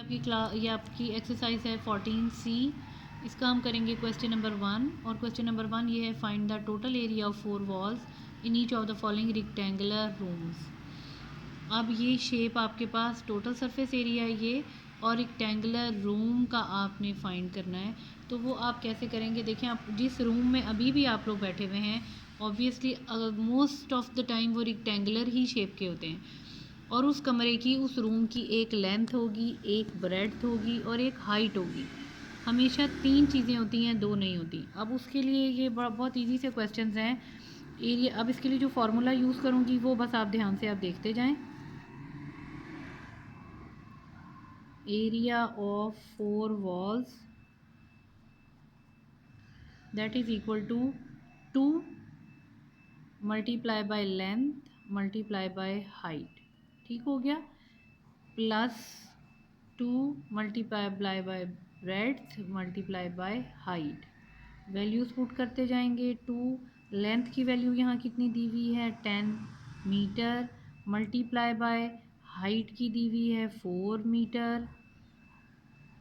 ये आपकी एक्सरसाइज है 14C। इसका हम करेंगे क्वेश्चन नंबर 1। और क्वेश्चन नंबर 1 ये है, find the total area of 4 walls in each of the following rectangular rooms. अब ये शेप आपके पास टोटल सरफेस एरिया है ये, और रेक्टेंगुलर रूम का आपने फाइंड करना है। तो वो आप कैसे करेंगे, देखें आप जिस रूम में अभी भी आप लोग बैठे हुए हैं, obviously most of the time वो रेक्टेंगुलर ही शेप के होते हैं, और उस कमरे की, उस रूम की एक लेंथ होगी, एक ब्रेड्थ होगी और एक हाइट होगी। हमेशा 3 चीज़ें होती हैं, 2 नहीं होती। अब उसके लिए ये बहुत ईजी से क्वेश्चंस हैं एरिया। अब इसके लिए जो फार्मूला यूज़ करूँगी वो बस आप ध्यान से आप देखते जाएं। Area of 4 walls that is equal to 2 multiply by length multiply by height, ठीक हो गया, plus 2 multiply by breadth multiply by height. Values put करते जाएंगे। 2 लेंथ की वैल्यू यहाँ कितनी दी हुई है 10 मीटर, मल्टीप्लाई बाय हाइट की दी हुई है 4 मीटर।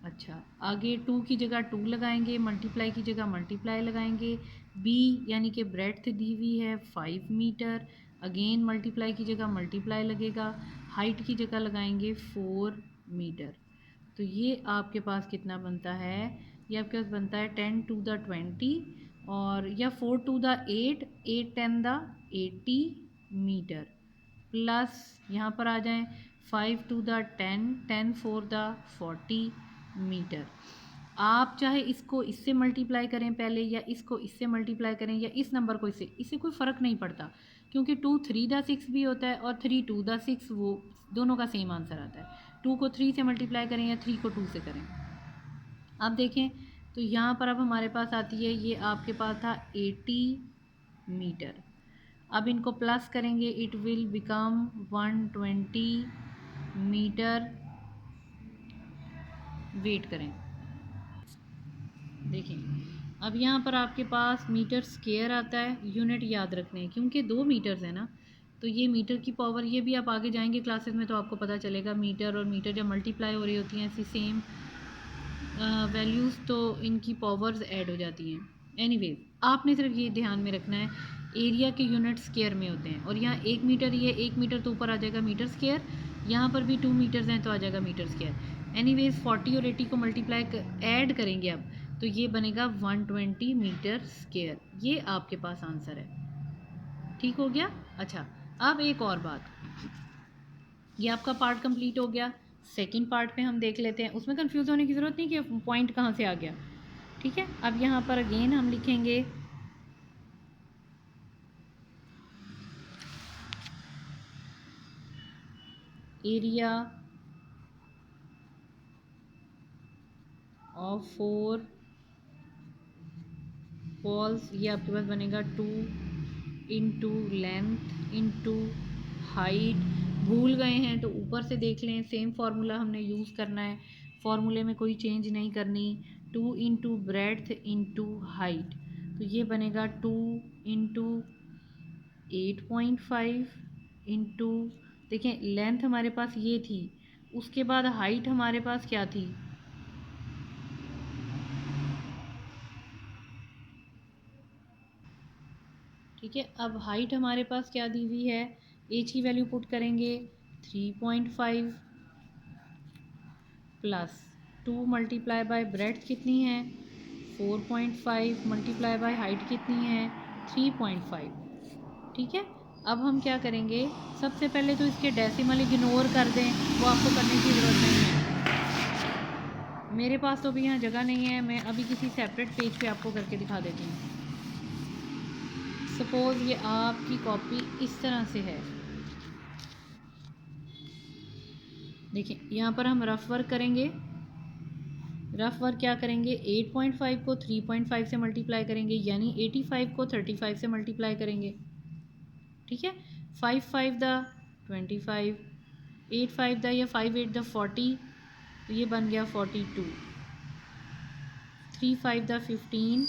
अच्छा, आगे 2 की जगह 2 लगाएंगे, मल्टीप्लाई की जगह मल्टीप्लाई लगाएंगे। बी यानी कि ब्रेड्थ दी हुई है 5 मीटर, अगेन मल्टीप्लाई की जगह मल्टीप्लाई लगेगा, हाइट की जगह लगाएंगे 4 मीटर। तो ये आपके पास कितना बनता है, ये आपके पास बनता है 10 टू द 20 और या 4 to the 8, 8 10 the 80 metre, plus यहाँ पर आ जाएं 5 टू द 10, 10 4 द 40 मीटर। आप चाहे इसको इससे मल्टीप्लाई करें पहले, या इसको इससे मल्टीप्लाई करें, या इस नंबर को इससे कोई फ़र्क नहीं पड़ता, क्योंकि 2 3 द 6 भी होता है और 3 2 द 6, वो दोनों का सेम आंसर आता है। 2 को 3 से मल्टीप्लाई करें या 3 को 2 से करें। अब देखें तो यहाँ पर अब हमारे पास आती है, ये आपके पास था 80 मीटर। अब इनको प्लस करेंगे, it will become 120 metre. Wait करें, देखें अब यहाँ पर आपके पास मीटर स्क्वायर आता है। यूनिट याद रखने हैं क्योंकि 2 मीटर्स है ना, तो ये मीटर की पावर, ये भी आप आगे जाएंगे क्लासेस में तो आपको पता चलेगा, मीटर और मीटर जब मल्टीप्लाई हो रही होती हैं ऐसी सेम वैल्यूज़, तो इनकी पावर्स ऐड हो जाती हैं। एनीवेज, आपने सिर्फ ये ध्यान में रखना है एरिया के यूनिट स्क्वायर में होते हैं, और यहाँ 1 मीटर, ये 1 मीटर तो ऊपर आ जाएगा मीटर स्क्वायर, यहाँ पर भी 2 मीटर्स हैं तो आ जाएगा मीटर स्क्वायर। एनीवेज 40 और 80 को मल्टीप्लाई ऐड करेंगे अब, तो ये बनेगा 120 मीटर स्क्वायर। ये आपके पास आंसर है, ठीक हो गया। अच्छा, अब एक और बात, ये आपका पार्ट कंप्लीट हो गया। सेकंड पार्ट पे हम देख लेते हैं, उसमें कंफ्यूज होने की ज़रूरत नहीं कि पॉइंट कहाँ से आ गया, ठीक है। अब यहाँ पर अगेन हम लिखेंगे एरिया ऑफ 4 वॉल्स, ये आपके पास बनेगा 2 इंटू लेंथ इंटू हाइट। भूल गए हैं तो ऊपर से देख लें, सेम फार्मूला हमने यूज़ करना है, फार्मूले में कोई चेंज नहीं करनी। 2 इंटू ब्रेड्थ इंटू हाइट, तो ये बनेगा 2 इंटू 8.5 इंटू, देखें लेंथ हमारे पास ये थी, उसके बाद हाइट हमारे पास क्या थी, ठीक है। अब हाइट हमारे पास क्या दी हुई है, एच की वैल्यू पुट करेंगे 3.5 प्लस 2 मल्टीप्लाई बाय ब्रेड्थ कितनी है 4.5 मल्टीप्लाई बाय हाइट कितनी है 3.5, ठीक है। अब हम क्या करेंगे, सबसे पहले तो इसके डेसिमल इग्नोर कर दें, वो आपको करने की ज़रूरत नहीं है। मेरे पास तो अभी यहाँ जगह नहीं है, मैं अभी किसी सेपरेट पेज पे आपको करके दिखा देती हूँ। सपोज़ ये आपकी कॉपी इस तरह से है, देखिए यहाँ पर हम रफ वर्क करेंगे। रफ वर्क क्या करेंगे, 8.5 को 3.5 से मल्टीप्लाई करेंगे, यानी 85 को 35 से मल्टीप्लाई करेंगे, ठीक है। 5 5 द 25, 8 5 द या 5 8 द 40, तो ये बन गया 42, 3 5 द 15,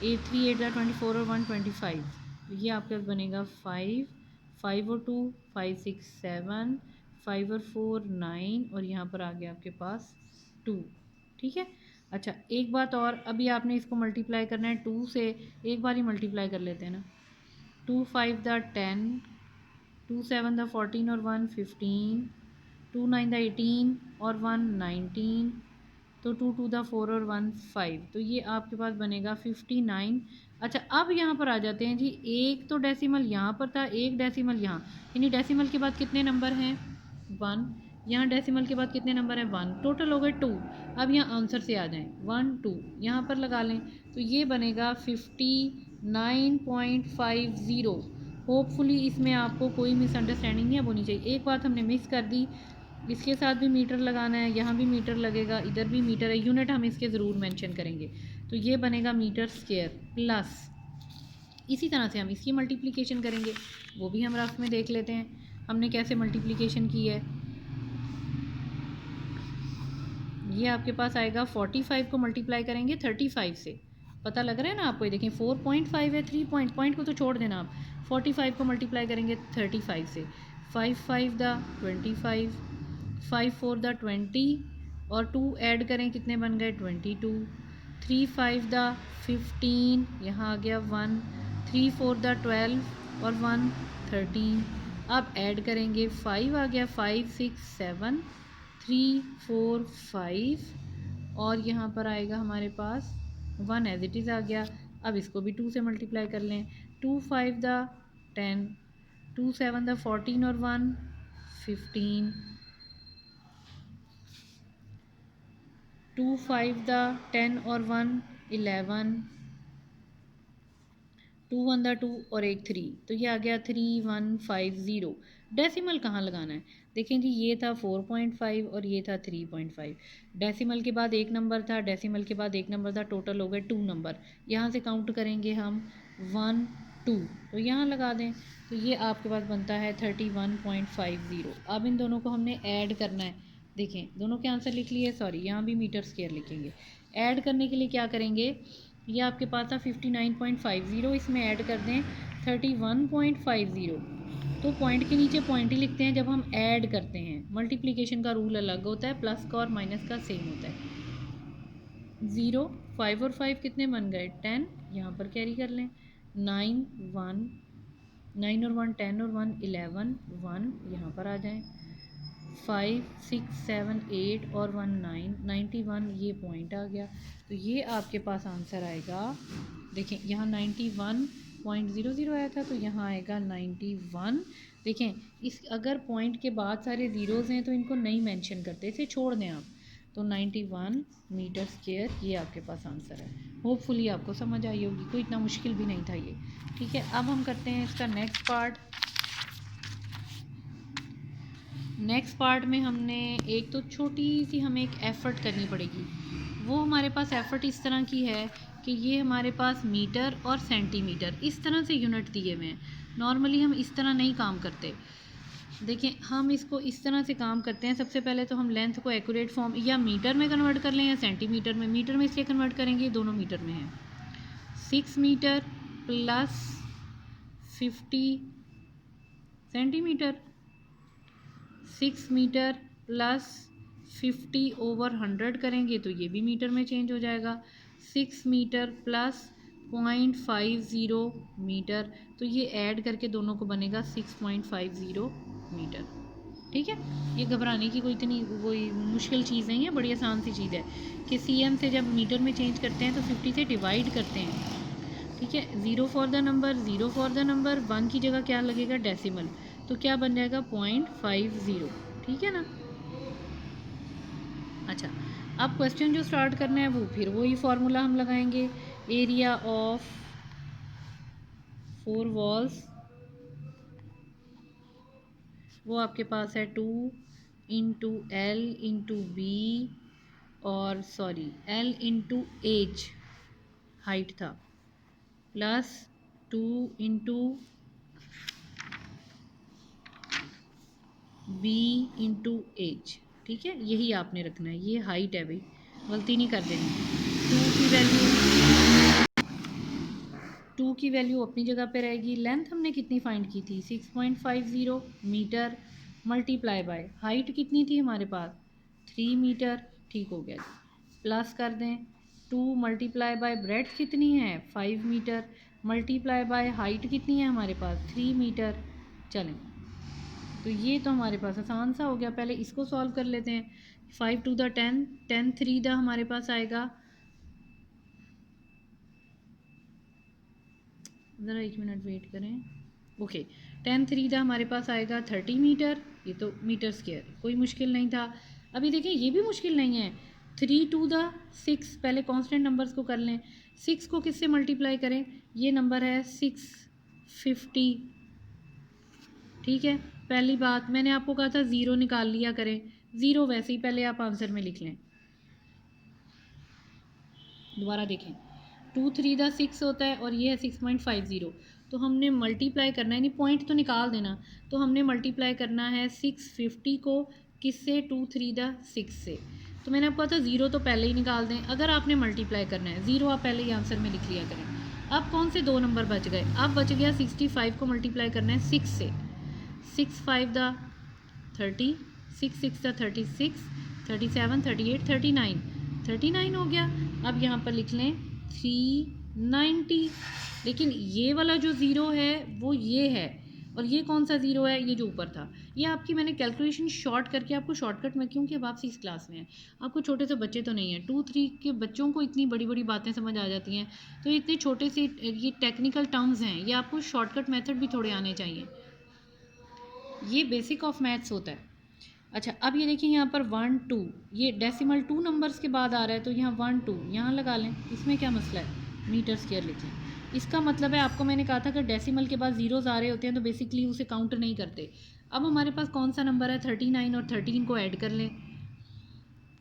8 3 8 द 24 और 125, तो ये आपके पास बनेगा 5 5 और 2 5 6 7 5 और 4 9 और यहाँ पर आ गया आपके पास 2। ठीक है। अच्छा एक बात और, अभी आपने इसको मल्टीप्लाई करना है 2 से, एक बार ही मल्टीप्लाई कर लेते हैं ना। 2 5 द 10, 2 7 द 14 और 1 15, 2 9 द 18 और 1 19, तो 2 2 द 4 और 1 5, तो ये आपके पास बनेगा 59। अच्छा अब यहाँ पर आ जाते हैं जी, एक तो डेसिमल यहाँ पर था, एक डेसिमल यहाँ, यानी डेसिमल के बाद कितने नंबर हैं 1, यहाँ डेसिमल के बाद कितने नंबर हैं 1, टोटल हो गए 2। अब यहाँ आंसर से आ जाएं 1 2 यहाँ पर लगा लें, तो ये बनेगा 59.50। होपफुली इसमें आपको कोई मिसअंडरस्टैंडिंग नहीं होनी चाहिए। एक बात हमने मिस कर दी, इसके साथ भी मीटर लगाना है, यहाँ भी मीटर लगेगा, इधर भी मीटर है, यूनिट हम इसके ज़रूर मेंशन करेंगे। तो ये बनेगा मीटर स्क्वायर प्लस, इसी तरह से हम इसकी मल्टीप्लिकेशन करेंगे, वो भी हम रफ में देख लेते हैं हमने कैसे मल्टीप्लिकेशन की है। ये आपके पास आएगा 45 को मल्टीप्लाई करेंगे 35 से, पता लग रहा है ना आपको, ये देखें 4.5 है, 3 पॉइंट को तो छोड़ देना आप, 45 को मल्टीप्लाई करेंगे 35 से, 5 5 द 25, 5 4 द 20 और 2 ऐड करें कितने बन गए 22, 3 5 द 15, यहाँ आ गया 1, 3 4 द 12 और 1 13, अब ऐड करेंगे 5 आ गया 5 6 7 3 4 5 और यहाँ पर आएगा हमारे पास 1 एज इट इज़ आ गया। अब इसको भी 2 से मल्टीप्लाई कर लें, 2 5 द 10, 2 7 द 14 और 1 15, 2 5 द 10 और 1 11, 2 1 द 2 और एक 3, तो ये आ गया 3150। डेसिमल कहाँ लगाना है, देखें जी ये था 4.5 और ये था 3.5, डेसिमल के बाद एक नंबर था, डेसिमल के बाद एक नंबर था, टोटल हो गए 2 नंबर, यहाँ से काउंट करेंगे हम 1 2, तो यहाँ लगा दें, तो ये आपके पास बनता है 31.50। अब इन दोनों को हमने ऐड करना है, देखें दोनों के आंसर लिख लिए, सॉरी यहाँ भी मीटर स्क्वायर लिखेंगे। ऐड करने के लिए क्या करेंगे, ये आपके पास था 59.50, इसमें ऐड कर दें 31.50, तो पॉइंट के नीचे पॉइंट ही लिखते हैं जब हम ऐड करते हैं, मल्टीप्लिकेशन का रूल अलग होता है, प्लस का और माइनस का सेम होता है। 0 5 और 5 कितने बन गए 10, यहाँ पर कैरी कर लें, 9 1 9 और 1 10 और 1 11 1 यहाँ पर आ जाएं, 5 6 7 8 और 1 9 91, ये पॉइंट आ गया, तो ये आपके पास आंसर आएगा। देखें यहाँ 91.00 आया था, तो यहाँ आएगा 91। देखें इस अगर पॉइंट के बाद सारे ज़ीरोज़ हैं तो इनको नहीं मेंशन करते, इसे छोड़ दें आप, तो 91 मीटर स्क्वायर ये आपके पास आंसर है। होपफुली आपको समझ आई होगी, कोई इतना मुश्किल भी नहीं था ये। ठीक है, अब हम करते हैं इसका नेक्स्ट पार्ट। नेक्स्ट पार्ट में हमने एक तो छोटी सी हमें एक एफ़र्ट करनी पड़ेगी, वो हमारे पास एफ़र्ट इस तरह की है कि ये हमारे पास मीटर और सेंटीमीटर इस तरह से यूनिट दिए हुए हैं। नॉर्मली हम इस तरह नहीं काम करते, देखें हम इसको इस तरह से काम करते हैं। सबसे पहले तो हम लेंथ को एक्यूरेट फॉर्म या मीटर में कन्वर्ट कर लें या सेंटीमीटर में, मीटर में इसलिए कन्वर्ट करेंगे दोनों मीटर में है। 6 metre plus 50 centimetre, 6 metre plus 50/100 करेंगे तो ये भी मीटर में चेंज हो जाएगा, 6 मीटर प्लस 0.50 मीटर, तो ये ऐड करके दोनों को बनेगा 6.50 मीटर। ठीक है, ये घबराने की कोई इतनी कोई मुश्किल चीज़ नहीं है, बड़ी आसान सी चीज़ है कि cm से जब मीटर में चेंज करते हैं तो 50 से डिवाइड करते हैं। ठीक है, 0 for the number, 0 for the number, 1 की जगह क्या लगेगा डेसिमल, तो क्या बन जाएगा 0.50। ठीक है ना। अच्छा अब क्वेश्चन जो स्टार्ट करना है वो फिर वही फार्मूला हम लगाएंगे, एरिया ऑफ 4 वॉल्स, वो आपके पास है 2 इंटू एल इंटू बी और sorry L into H height था, plus 2 into B into H. ठीक है, यही आपने रखना है, ये हाइट है भाई, गलती नहीं कर देनी। 2 की वैल्यू अपनी जगह पे रहेगी। लेंथ हमने कितनी फाइंड की थी 6.50 मीटर, मल्टीप्लाई बाय हाइट कितनी थी हमारे पास 3 मीटर, ठीक हो गया जी। प्लस कर दें 2 मल्टीप्लाई बाय ब्रेड्थ कितनी है 5 मीटर, मल्टीप्लाई बाय हाइट कितनी है हमारे पास 3 मीटर। चलें, तो ये तो हमारे पास आसान सा हो गया। पहले इसको सॉल्व कर लेते हैं। 5 टू द 10, 10 3 द हमारे पास आएगा, ज़रा 1 मिनट वेट करें। ओके, 10 3 द हमारे पास आएगा 30 मीटर, ये तो मीटर स्क्वायर, कोई मुश्किल नहीं था। अभी देखें ये भी मुश्किल नहीं है। 3 टू द 6, पहले कांस्टेंट नंबर्स को कर लें। 6 को किससे मल्टीप्लाई करें, ये नंबर है 650, ठीक है। पहली बात मैंने आपको कहा था ज़ीरो निकाल लिया करें, ज़ीरो वैसे ही पहले आप आंसर में लिख लें। दोबारा देखें, 2 3 द 6 होता है और ये है 6.50, तो हमने मल्टीप्लाई करना है, नहीं पॉइंट तो निकाल देना, तो हमने मल्टीप्लाई करना है 650 को किससे 2 3 द 6 से। तो मैंने आपको कहा था ज़ीरो तो पहले ही निकाल दें, अगर आपने मल्टीप्लाई करना है ज़ीरो आप पहले ही आंसर में लिख लिया करें। अब कौन से दो नंबर बच गए, अब बच गया 65 को मल्टीप्लाई करना है 6 से, 6 5 द 30, 6 6 द 36, 37 38 39, 39 हो गया। अब यहाँ पर लिख लें 390, लेकिन ये वाला जो ज़ीरो है वो ये है, और ये कौन सा ज़ीरो है, ये जो ऊपर था। ये आपकी मैंने कैलकुलेशन शॉर्ट करके आपको शॉर्टकट में, क्योंकि अब आप 6 क्लास में हैं, आपको छोटे से बच्चे तो नहीं हैं, 2 3 के बच्चों को इतनी बड़ी बड़ी बातें समझ आ जाती हैं, तो इतने छोटे से ये टेक्निकल टर्म्स हैं, ये आपको शॉर्टकट मेथड भी थोड़े आने चाहिए, ये बेसिक ऑफ मैथ्स होता है। अच्छा, अब ये देखिए यहाँ पर 1 2, ये डेसिमल 2 नंबर्स के बाद आ रहा है, तो यहाँ 1 2 यहाँ लगा लें, इसमें क्या मसला है, मीटर स्क्वायर लिखें। इसका मतलब है, आपको मैंने कहा था कि डेसिमल के बाद ज़ीरोज़ आ रहे होते हैं तो बेसिकली उसे काउंट नहीं करते। अब हमारे पास कौन सा नंबर है 39, और 13 को ऐड कर लें,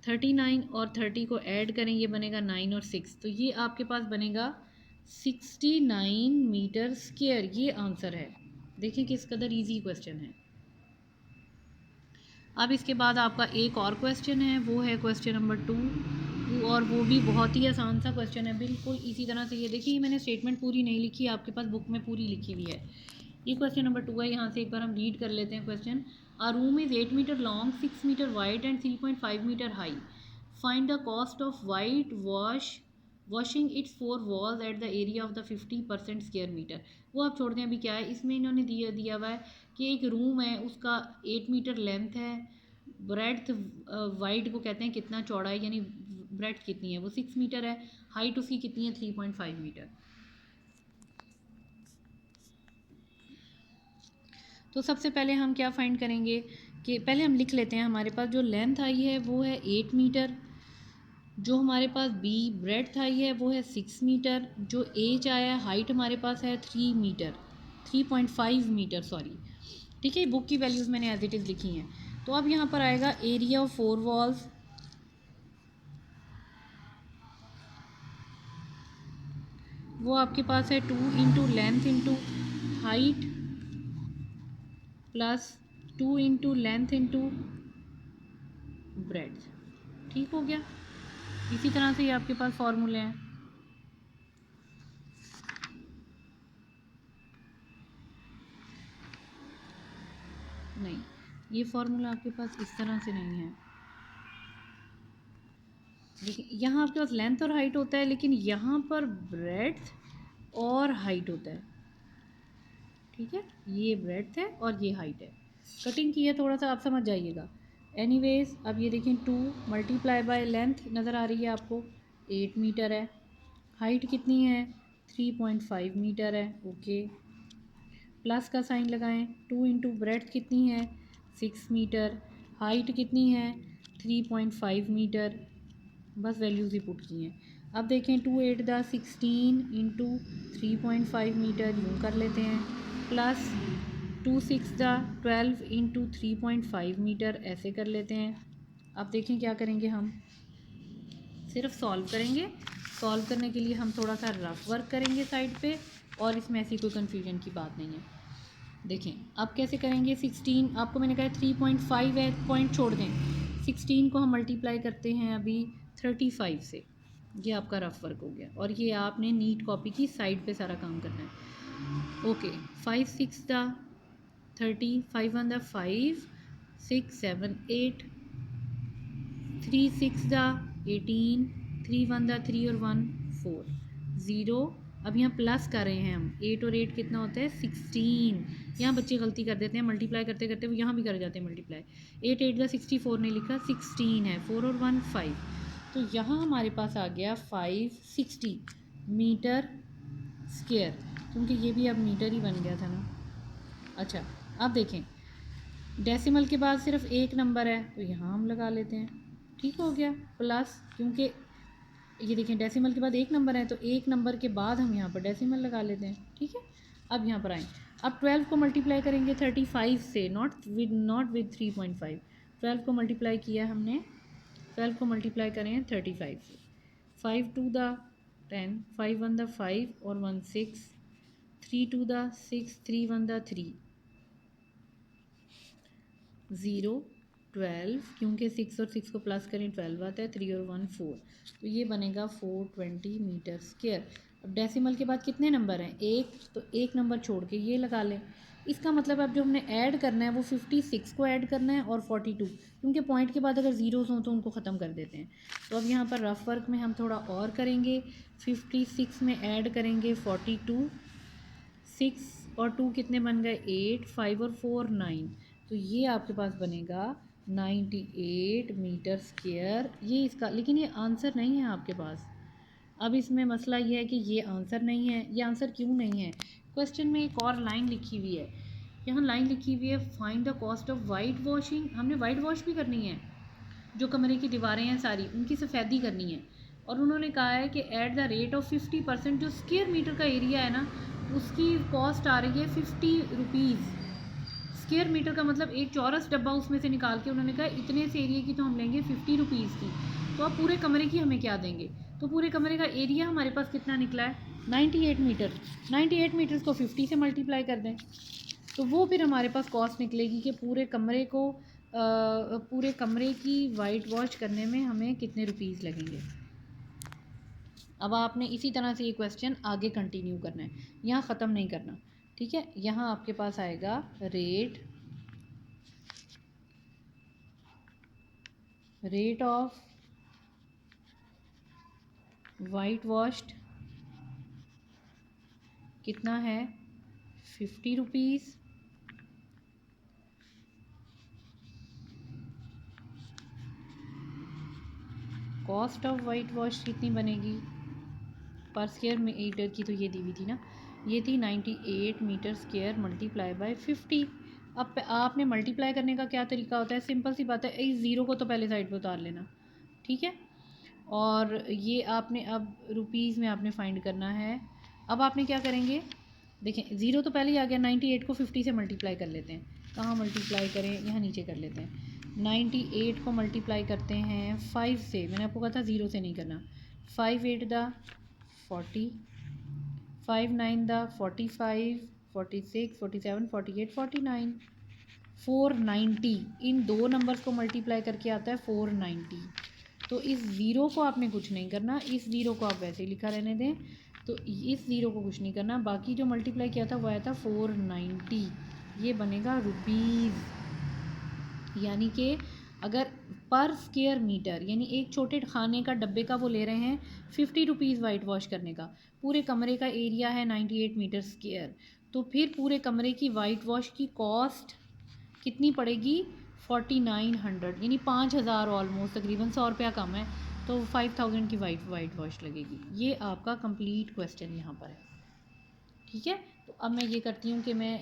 39 और 30 को ऐड करें, ये बनेगा 9 और 6, तो ये आपके पास बनेगा 69 मीटर स्क्वायर, ये आंसर है। देखिए किस कदर ईजी क्वेश्चन है। अब इसके बाद आपका एक और क्वेश्चन है, वो है क्वेश्चन नंबर 2, और वो भी बहुत ही आसान सा क्वेश्चन है, बिल्कुल इसी तरह से। ये देखिए मैंने स्टेटमेंट पूरी नहीं लिखी, आपके पास बुक में पूरी लिखी हुई है। ये क्वेश्चन नंबर 2 है, यहाँ से एक बार हम रीड कर लेते हैं question. A room is 8 metre long, 6 metre wide and 3.5 metre high. Find the cost of white washing its 4 walls at the area of the 50% square metre. वो आप छोड़ दें, अभी क्या है इसमें इन्होंने दिया हुआ है कि एक रूम है, उसका 8 मीटर लेंथ है, ब्रेड्थ वाइड को कहते हैं कितना चौड़ा है, यानी ब्रेड्थ कितनी है वो 6 मीटर है, हाइट उसकी कितनी है 3.5 मीटर। तो सबसे पहले हम क्या फाइंड करेंगे कि पहले हम लिख लेते हैं, हमारे पास जो लेंथ आई है वो है 8 मीटर, जो हमारे पास बी ब्रेड्थ आई है वो है 6 मीटर, जो एज आया हाइट हमारे पास है 3 मीटर, 3.5 मीटर सॉरी, ठीक है। बुक की वैल्यूज़ मैंने एज इट इज़ लिखी हैं। तो अब यहाँ पर आएगा एरिया ऑफ 4 वॉल्स, वो आपके पास है 2 into length into height plus 2 into length into breadth, ठीक हो गया। इसी तरह से ये आपके पास फॉर्मूले हैं। नहीं, ये फार्मूला आपके पास इस तरह से नहीं है, देखिए यहाँ आपके पास लेंथ और हाइट होता है, लेकिन यहाँ पर ब्रेड्थ और हाइट होता है, ठीक है। ये ब्रेड्थ है और ये हाइट है, कटिंग की है थोड़ा सा, आप समझ जाइएगा। एनीवेज, अब ये देखें 2 मल्टीप्लाई बाय लेंथ नज़र आ रही है आपको 8 मीटर है, हाइट कितनी है 3.5 मीटर है, ओके। प्लस का साइन लगाएं, 2 इंटू ब्रेड्थ कितनी है 6 मीटर, हाइट कितनी है 3.5 मीटर, बस वैल्यूज़ ही पुट की हैं। अब देखें 2 8 द 16 इंटू 3.5 मीटर, यूँ कर लेते हैं, प्लस 2 6 द 12 इंटू 3.5 मीटर, ऐसे कर लेते हैं। अब देखें क्या करेंगे, हम सिर्फ सॉल्व करेंगे, सॉल्व करने के लिए हम थोड़ा सा रफ वर्क करेंगे साइड पे, और इसमें ऐसी कोई कन्फ्यूजन की बात नहीं है। देखें अब कैसे करेंगे, 16 आपको मैंने कहा 3.5 है, पॉइंट छोड़ दें, 16 को हम मल्टीप्लाई करते हैं अभी 35 से, ये आपका रफ वर्क हो गया, और ये आपने नीट कॉपी की साइड पे सारा काम करना है, ओके। 5 6 द 30, 5 1 द 5, 6 7 8, 3 6 दा 18, 3 1 दा 3 और 1 4 0। अब यहाँ प्लस कर रहे हैं हम, 8 और 8 कितना होता है 16। यहाँ बच्चे गलती कर देते हैं, मल्टीप्लाई करते करते वो यहाँ भी कर जाते हैं मल्टीप्लाई। 8 8 दा 64 नहीं लिखा, 16 है, 4 और 1 5। तो यहाँ हमारे पास आ गया 560 मीटर स्क्वायर, क्योंकि ये भी अब मीटर ही बन गया था ना। अच्छा अब देखें, डेसिमल के बाद सिर्फ एक नंबर है तो यहाँ हम लगा लेते हैं, ठीक हो गया। प्लस क्योंकि ये देखें डेसिमल के बाद एक नंबर है तो एक नंबर के बाद हम यहाँ पर डेसिमल लगा लेते हैं, ठीक है। अब यहाँ पर आएँ, अब 12 को मल्टीप्लाई करेंगे 35 से, नॉट विद 3.5। 12 को मल्टीप्लाई किया हमने, 12 को मल्टीप्लाई करें 35 से। 5 2 दा 10, 5 1 दा 5 और 1 6, 3 2 दा 6, 3 1 दा 3, 0 12, क्योंकि 6 और 6 को प्लस करें 12 आता है, 3 और 1 4, तो ये बनेगा 420 मीटर स्क्वायर। अब डेसिमल के बाद कितने नंबर हैं, एक, तो एक नंबर छोड़ के ये लगा लें। इसका मतलब अब जो हमने ऐड करना है वो 56 को ऐड करना है और 42, क्योंकि पॉइंट के बाद अगर ज़ीरोज़ हों तो उनको ख़त्म कर देते हैं। तो अब यहाँ पर रफ वर्क में हम थोड़ा और करेंगे, 56 में ऐड करेंगे 42, 6 और 2 कितने बन गए 8, 5 और 4 9, तो ये आपके पास बनेगा 98 मीटर स्क्वायर। ये इसका, लेकिन ये आंसर नहीं है आपके पास। अब इसमें मसला ये है कि ये आंसर नहीं है। ये आंसर क्यों नहीं है, क्वेश्चन में एक और लाइन लिखी हुई है, यहाँ लाइन लिखी हुई है find the cost of white washing. हमने वाइट वॉश भी करनी है, जो कमरे की दीवारें हैं सारी उनकी सफ़ेदी करनी है, और उन्होंने कहा है कि एट द रेट ऑफ 50%, जो स्क्वायर मीटर का एरिया है ना उसकी कॉस्ट आ रही है 50 रुपीज़। स्क्वायर मीटर का मतलब एक चौरस डब्बा उसमें से निकाल के उन्होंने कहा इतने से एरिया की तो हम लेंगे 50 रुपीज़ की। तो अब पूरे कमरे की हमें क्या देंगे, तो पूरे कमरे का एरिया हमारे पास कितना निकला है 98 मीटर। 98 मीटर्स को 50 से मल्टीप्लाई कर दें तो वो फिर हमारे पास कॉस्ट निकलेगी कि पूरे कमरे की वाइट वॉश करने में हमें कितने रुपीज़ लगेंगे। अब आपने इसी तरह से ये क्वेश्चन आगे कंटिन्यू करना है, यहाँ ख़त्म नहीं करना, ठीक है। यहाँ आपके पास आएगा रेट ऑफ वाइट वॉश्ड कितना है 50 rupees, cost of white wash कितनी बनेगी पर स्क्वायर मीटर की, तो ये दी हुई थी ना, ये थी 98 मीटर स्क्वायर मल्टीप्लाई बाय 50। अब आपने मल्टीप्लाई करने का क्या तरीका होता है, सिंपल सी बात है, इस ज़ीरो को तो पहले साइड पे उतार लेना, ठीक है। और ये आपने अब रुपीज़ में आपने फाइंड करना है। अब आपने क्या करेंगे, देखें ज़ीरो तो पहले ही आ गया, 98 को 50 से मल्टीप्लाई कर लेते हैं। कहाँ मल्टीप्लाई करें, यहाँ नीचे कर लेते हैं। 98 को मल्टीप्लाई करते हैं 5 से, मैंने आपको कहा था ज़ीरो से नहीं करना। 5 8 दा 40, 5 9 दा 45, 46 47 48 49, 490। इन दो नंबर्स को मल्टीप्लाई करके आता है 490। तो इस ज़ीरो को आपने कुछ नहीं करना, इस ज़ीरो को आप वैसे ही लिखा रहने दें, तो इस ज़ीरो को कुछ नहीं करना, बाकी जो मल्टीप्लाई किया था वो आया था 490, ये बनेगा रुपीज़। यानी कि अगर पर स्क्वायर मीटर, यानी एक छोटे खाने का डब्बे का वो ले रहे हैं 50 रुपीज़ वाइट वॉश करने का, पूरे कमरे का एरिया है 98 मीटर स्क्वायर, तो फिर पूरे कमरे की वाइट वॉश की कॉस्ट कितनी पड़ेगी 4900, यानी 5000 ऑलमोस्ट, तकरीबन 100 रुपया कम है, तो 5000 की वाइट वॉश लगेगी। ये आपका कंप्लीट क्वेश्चन यहाँ पर है, ठीक है। तो अब मैं ये करती हूँ कि मैं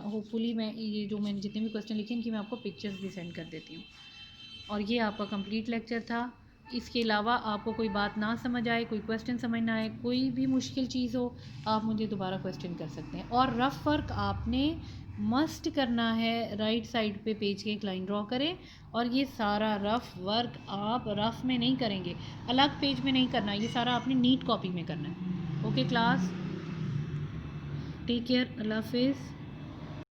होपफुली मैं ये जो मैंने जितने भी क्वेश्चन लिखे इनकी मैं आपको पिक्चर्स भी सेंड कर देती हूँ। और ये आपका कंप्लीट लेक्चर था। इसके अलावा आपको कोई बात ना समझ आए, कोई क्वेश्चन समझ ना आए, कोई भी मुश्किल चीज़ हो, आप मुझे दोबारा क्वेश्चन कर सकते हैं। और रफ़ वर्क आपने मस्ट करना है, राइट साइड पे पेज के एक लाइन ड्रॉ करें, और ये सारा रफ़ वर्क आप रफ़ में नहीं करेंगे, अलग पेज में नहीं करना, ये सारा आपने नीट कॉपी में करना है। ओके क्लास, टेक केयर, अल्लाह हाफिज़।